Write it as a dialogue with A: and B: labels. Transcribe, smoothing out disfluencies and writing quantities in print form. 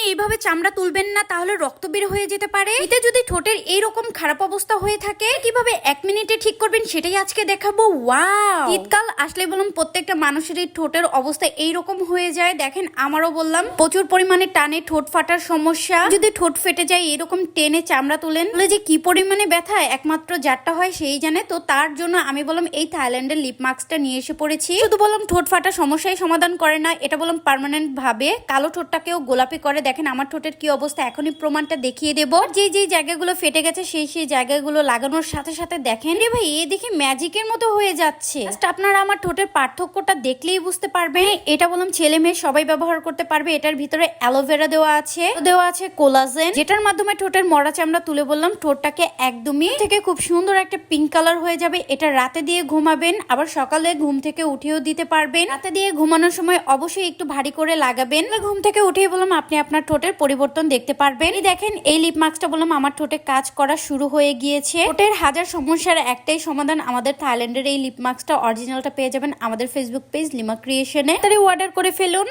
A: এইভাবে চামড়া তুলবেন না, তাহলে রক্ত বের হয়ে যেতে পারে। এতে যদি ঠোঁটের এইরকম খারাপ অবস্থা হয়ে থাকে, কিভাবে 1 মিনিটে ঠিক করবেন সেটাই আজকে দেখাবো। ওয়াও, শীতকাল আসলে বললাম প্রত্যেকটা মানুষেরই ঠোঁটের অবস্থা এইরকম হয়ে যায়। দেখেন আমারও বললাম প্রচুর পরিমাণে টানে ঠোঁট ফাটার সমস্যা। যদি ঠোঁট ফেটে যায় এরকম টেনে চামড়া তুলেন, যে কি পরিমাণে ব্যথা একমাত্র যারটা হয় সেই জানে। তো তার জন্য আমি বললাম এই থাইল্যান্ডের লিপ মাস্কটা নিয়ে এসে পড়েছি। শুধু বললাম ঠোঁট ফাটা সমস্যাই সমাধান করে না, এটা বললাম পার্মানেন্ট ভাবে কালো ঠোঁটটাকেও গোলাপি করে। দেখেন আমার ঠোঁটের কি অবস্থা, এখনই প্রমাণটা দেখিয়ে দেবো। যে জায়গাগুলো ফেটে গেছে সেই জায়গাগুলো লাগানোর সাথে সাথে দেখেন রে ভাই, এ দেখে ম্যাজিকের মতো হয়ে যাচ্ছে। আপনারা আমার ঠোঁটের পার্থক্যটা দেখলেই বুঝতে পারবেন। এটা বললাম ছেলে মেয়ে সবাই ব্যবহার করতে পারবে। এটার ভিতরে অ্যালোভেরা দেওয়া আছে কোলাজেন, যেটার মাধ্যমে ঠোঁটের মরা চামড়া তুলে বললাম ঠোঁটটাকে একদমই থেকে খুব সুন্দর একটা পিঙ্ক কালার হয়ে যাবে। এটা রাতে দিয়ে ঘুমাবেন, আবার সকালে ঘুম থেকে উঠেও দিতে পারবেন। রাতে দিয়ে ঘুমানোর সময় অবশ্যই একটু ভারী করে লাগাবেন। ঘুম থেকে উঠেই বললাম আপনি আপনার ঠোঁটের পরিবর্তন দেখতে পারবেন। দেখেন এই লিপ মাস্কটা বললাম আমার ঠোঁটে কাজ করা শুরু হয়ে গিয়েছে। ঠোঁটের হাজার সমস্যার একটাই সমাধান, আমাদের থাইল্যান্ডের এই লিপ মাস্কটা অরিজিনালটা পেয়ে যাবেন আমাদের ফেসবুক পেজ লিমা ক্রিয়েশনে। তাহলে অর্ডার করে ফেলুন।